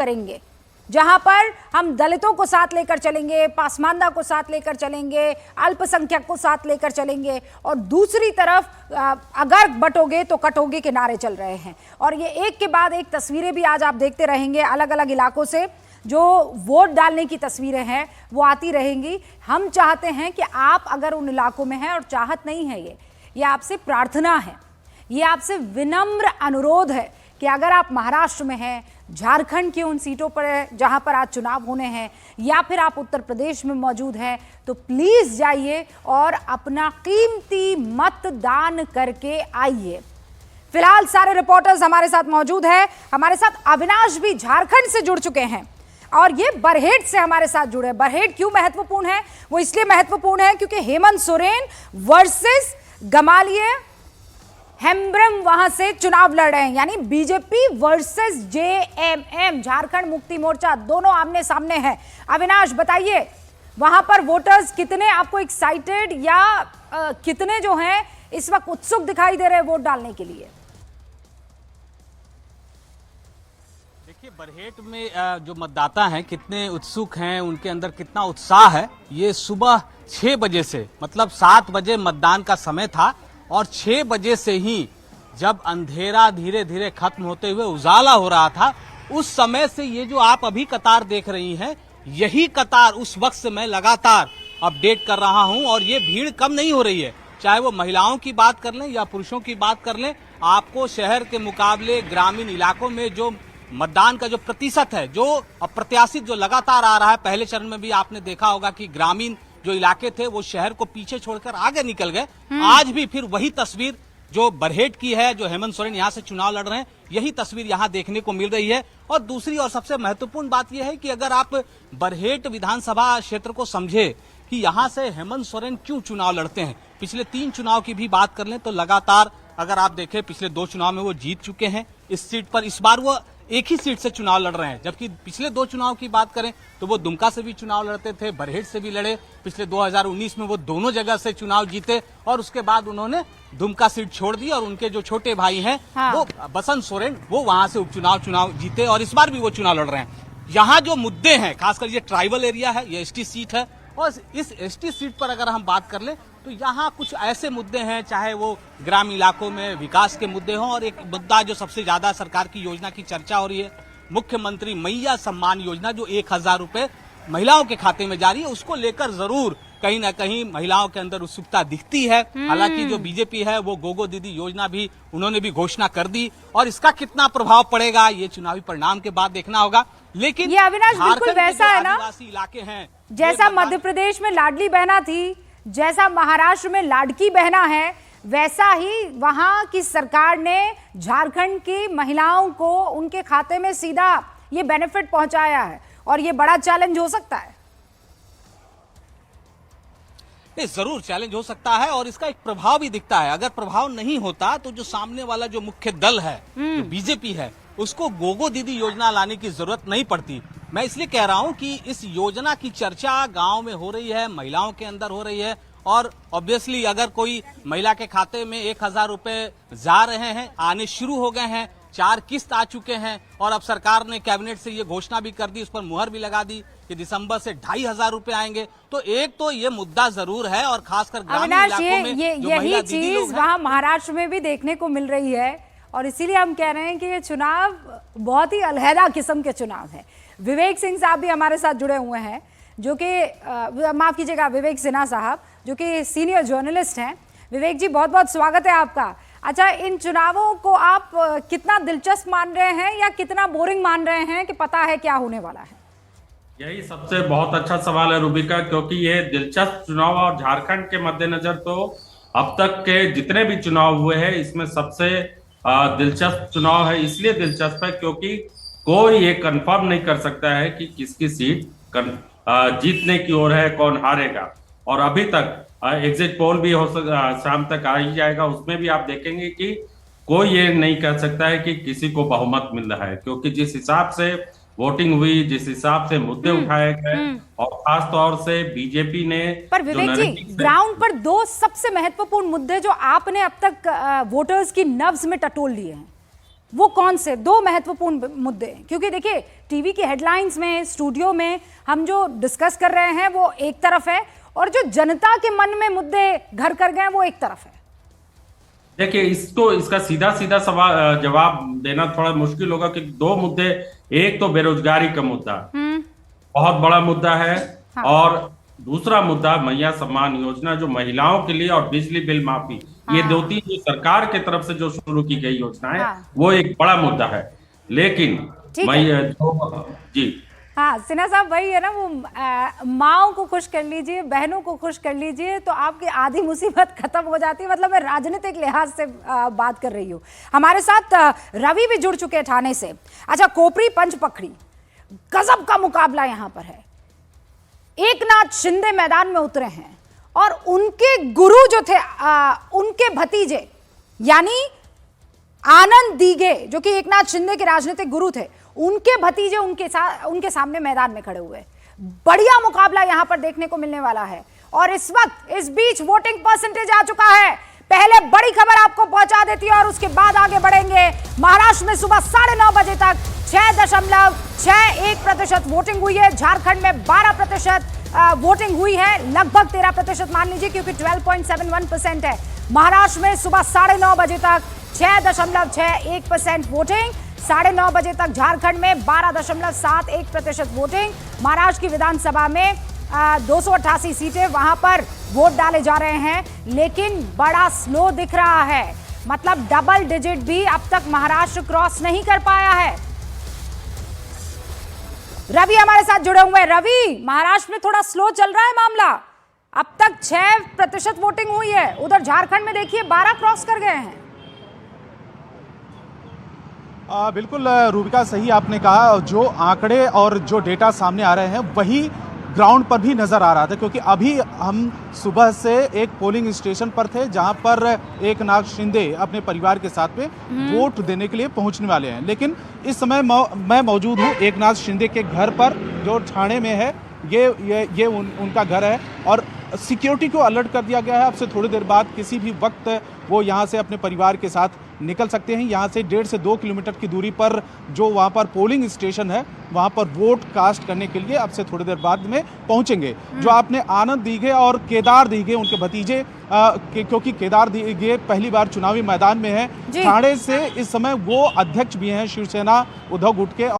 करेंगे, जहां पर हम दलितों को साथ लेकर चलेंगे, पासमानदा को साथ लेकर चलेंगे, अल्पसंख्यक को साथ लेकर चलेंगे, और दूसरी तरफ अगर बटोगे तो कटोगे के नारे चल रहे हैं। और ये एक के बाद एक तस्वीरें भी आज आप देखते रहेंगे, अलग अलग इलाकों से जो वोट डालने की तस्वीरें हैं वो आती रहेंगी। हम चाहते हैं कि आप अगर उन इलाकों में हैं, और चाहत नहीं है ये आपसे प्रार्थना है, ये आपसे विनम्र अनुरोध है कि अगर आप महाराष्ट्र में हैं, झारखंड की उन सीटों पर जहां पर आज चुनाव होने हैं, या फिर आप उत्तर प्रदेश में मौजूद हैं, तो प्लीज जाइए और अपना कीमती मतदान करके आइए। फिलहाल सारे रिपोर्टर्स हमारे साथ मौजूद हैं। हमारे साथ अविनाश भी झारखंड से जुड़ चुके हैं और ये बरहेट से हमारे साथ जुड़े। बरहेट क्यों महत्वपूर्ण है? वो इसलिए महत्वपूर्ण है क्योंकि हेमंत सोरेन वर्सेस गमालिये हेम्ब्रम वहां से चुनाव लड़ रहे हैं, यानी BJP versus JMM, Jharkhand Mukti Morcha, दोनों आमने सामने हैं। अविनाश बताइए, वहां पर वोटर्स कितने आपको एक्साइटेड या कितने जो हैं इस वक्त उत्सुक दिखाई दे रहे हैं वोट डालने के लिए? देखिए, बरहेट में जो मतदाता हैं कितने उत्सुक हैं, उनके अंदर कितना उत्साह है, ये सुबह 6 बजे से, मतलब 7 बजे मतदान का समय था, और 6 बजे से ही जब अंधेरा धीरे धीरे खत्म होते हुए उजाला हो रहा था, उस समय से ये जो आप अभी कतार देख रही हैं, यही कतार उस वक्त से मैं लगातार अपडेट कर रहा हूं, और ये भीड़ कम नहीं हो रही है। चाहे वो महिलाओं की बात कर लें या पुरुषों की बात कर लें, आपको शहर के मुकाबले ग्रामीण इलाकों में जो मतदान का जो प्रतिशत है, जो अप्रत्याशित जो लगातार आ रहा है, पहले चरण में भी आपने देखा होगा कि ग्रामीण जो इलाके थे वो शहर को पीछे छोड़कर आगे निकल गए। आज भी फिर वही तस्वीर जो बरहेट की है, जो हेमंत सोरेन यहाँ से चुनाव लड़ रहे हैं, यही तस्वीर यहाँ देखने को मिल रही है। और दूसरी और सबसे महत्वपूर्ण बात यह है कि अगर आप बरहेट विधानसभा क्षेत्र को समझे कि यहाँ से हेमंत सोरेन क्यों चुनाव लड़ते हैं, पिछले 3 चुनाव की भी बात कर लें तो लगातार अगर आप देखें पिछले 2 चुनाव में वो जीत चुके हैं इस सीट पर। इस बार वो एक ही सीट से चुनाव लड़ रहे हैं, जबकि पिछले 2 चुनाव की बात करें तो वो दुमका से भी चुनाव लड़ते थे, बरहेट से भी लड़े। पिछले 2019 में वो दोनों जगह से चुनाव जीते, और उसके बाद उन्होंने दुमका सीट छोड़ दी, और उनके जो छोटे भाई हैं वो बसंत सोरेन, वो वहां से उपचुनाव जीते, और इस बार भी वो चुनाव लड़ रहे हैं। यहाँ जो मुद्दे हैं, खासकर ये ट्राइबल एरिया है, ये एसटी सीट है, और इस एसटी सीट पर अगर हम बात कर लें तो यहाँ कुछ ऐसे मुद्दे हैं, चाहे वो ग्रामीण इलाकों में विकास के मुद्दे हों, और एक मुद्दा जो सबसे ज्यादा सरकार की योजना की चर्चा हो रही है, मुख्यमंत्री मैया सम्मान योजना, जो 1000 रुपए महिलाओं के खाते में जा रही है, उसको लेकर जरूर कहीं ना कहीं महिलाओं के अंदर उत्सुकता दिखती है। हालांकि जो बीजेपी है वो गोगो दीदी योजना भी उन्होंने भी घोषणा कर दी, और इसका कितना प्रभाव पड़ेगा ये चुनावी परिणाम के बाद देखना होगा। लेकिन ये अविनाश बिल्कुल वैसा है ना, आदिवासी इलाके हैं, जैसा मध्य प्रदेश में लाडली बहना थी, जैसा महाराष्ट्र में लाडकी बहना है, वैसा ही वहां की सरकार ने झारखंड की महिलाओं को उनके खाते में सीधा ये बेनिफिट पहुंचाया है, और ये बड़ा चैलेंज हो सकता है। जरूर चैलेंज हो सकता है, और इसका एक प्रभाव भी दिखता है। अगर प्रभाव नहीं होता तो जो सामने वाला जो मुख्य दल है, जो बीजेपी है, उसको गोगो दीदी योजना लाने की जरूरत नहीं पड़ती। मैं इसलिए कह रहा हूं कि इस योजना की चर्चा गांव में हो रही है, महिलाओं के अंदर हो रही है, और ऑब्वियसली अगर कोई महिला के खाते में 1000 रुपए जा रहे हैं, आने शुरू हो गए हैं, 4 किस्त आ चुके हैं, और अब सरकार ने कैबिनेट से ये घोषणा भी कर दी, उस पर मुहर भी लगा दी कि दिसंबर से 2500 रुपए आएंगे, तो एक तो ये मुद्दा जरूर है। और खासकर ग्रामीण इलाकों में यही चीज वहां महाराष्ट्र में भी देखने को मिल रही है, और इसीलिए हम कह रहे हैं कि ये चुनाव बहुत ही अलहदा किस्म के चुनाव है। विवेक सिंह साहब भी हमारे साथ जुड़े हुए हैं, जो कि माफ कीजिएगा विवेक सिन्हा साहब, जो कि सीनियर जर्नलिस्ट हैं। विवेक जी, बहुत बहुत स्वागत है आपका। अच्छा, इन चुनावों को आप कितना दिलचस्प मान रहे हैं या कितना बोरिंग मान रहे हैं कि पता है क्या होने वाला है? यही सबसे बहुत अच्छा सवाल है रुबिका, क्योंकि ये दिलचस्प चुनाव, और झारखंड के मद्देनजर तो अब तक के जितने भी चुनाव हुए हैं इसमें सबसे दिलचस्प चुनाव है। इसलिए दिलचस्प है क्योंकि कोई ये कंफर्म नहीं कर सकता है कि किसकी सीट जीतने की ओर है, कौन हारेगा। और अभी तक एग्जिट पोल भी शाम तक आ ही जाएगा, उसमें भी आप देखेंगे कि कोई ये नहीं कह सकता है कि किसी को बहुमत मिल रहा है, क्योंकि जिस हिसाब से वोटिंग हुई, जिस हिसाब से मुद्दे उठाए गए, और खास तौर से बीजेपी ने। पर विवेक जी, ग्राउंड पर 2 सबसे महत्वपूर्ण मुद्दे जो आपने अब तक वोटर्स की नब्ज में टटोल लिए हैं, वो कौन से दो महत्वपूर्ण मुद्दे? क्योंकि देखिए टीवी की हेडलाइंस में, स्टूडियो में हम जो डिस्कस कर रहे हैं वो एक तरफ है, और जो जनता के मन में मुद्दे घर कर गए वो एक तरफ है। देखिए, इसका सीधा सीधा सवाल जवाब देना थोड़ा मुश्किल होगा कि दो मुद्दे, एक तो बेरोजगारी का मुद्दा बहुत बड़ा मुद्दा है, हाँ। और दूसरा मुद्दा मैया सम्मान योजना जो महिलाओं के लिए, और बिजली बिल माफी, ये दो तीन जो सरकार के तरफ से जो शुरू की गई योजना है वो एक बड़ा मुद्दा है। लेकिन जी हाँ सिन्हा साहब, वही है ना, वो माओ को खुश कर लीजिए, बहनों को खुश कर लीजिए तो आपकी आधी मुसीबत खत्म हो जाती है। मतलब मैं राजनीतिक लिहाज से बात कर रही हूँ। हमारे साथ रवि भी जुड़ चुके हैं ठाणे से। अच्छा, कोपरी पंचपखड़ी गजब का मुकाबला यहाँ पर है। एकनाथ शिंदे मैदान में उतरे हैं और उनके गुरु जो थे, उनके भतीजे यानी आनंद दीघे जो कि एकनाथ शिंदे के राजनीतिक गुरु थे, उनके भतीजे उनके सामने मैदान में खड़े हुए। बढ़िया मुकाबला यहां पर देखने को मिलने वाला है। और इस वक्त इस बीच वोटिंग परसेंटेज आ चुका है। पहले बड़ी खबर आपको पहुंचा देती है और उसके बाद आगे बढ़ेंगे। महाराष्ट्र में सुबह 9:30 बजे तक 6.61% वोटिंग हुई है। झारखंड में 12% वोटिंग हुई है, लगभग 13% मान लीजिए, क्योंकि 12.71% है। महाराष्ट्र में सुबह 9:30 बजे तक 6.61% वोटिंग, 9:30 बजे तक झारखंड में 12.71% वोटिंग। महाराष्ट्र की विधानसभा में 288 सीटें, वहां पर वोट डाले जा रहे हैं, लेकिन बड़ा स्लो दिख रहा है। मतलब डबल डिजिट भी अब तक महाराष्ट्र क्रॉस नहीं कर पाया है। रवि हमारे साथ जुड़े हुए हैं। रवि, महाराष्ट्र में थोड़ा स्लो चल रहा है मामला। अब तक 6% वोटिंग हुई है, उधर झारखंड में देखिए 12 क्रॉस कर गए हैं। बिल्कुल रूबिका, सही आपने कहा। जो आंकड़े और जो डेटा सामने आ रहे हैं वही ग्राउंड पर भी नज़र आ रहा था, क्योंकि अभी हम सुबह से एक पोलिंग स्टेशन पर थे जहां पर एकनाथ शिंदे अपने परिवार के साथ में वोट देने के लिए पहुंचने वाले हैं। लेकिन इस समय मैं मौजूद हूं एकनाथ शिंदे के घर पर, जो ठाणे में है। ये उनका घर है और सिक्योरिटी को अलर्ट कर दिया गया है। अब से थोड़ी देर बाद किसी भी वक्त वो यहाँ से अपने परिवार के साथ निकल सकते हैं। यहाँ से 1.5 से 2 किलोमीटर की दूरी पर जो वहाँ पर पोलिंग स्टेशन है, वहाँ पर वोट कास्ट करने के लिए अब से थोड़ी देर बाद में पहुँचेंगे। जो आपने आनंद दीघे और केदार दीघे, उनके भतीजे, क्योंकि केदार दीघे पहली बार चुनावी मैदान में है ठाणे से, इस समय वो अध्यक्ष भी हैं शिवसेना उद्धव गुट के।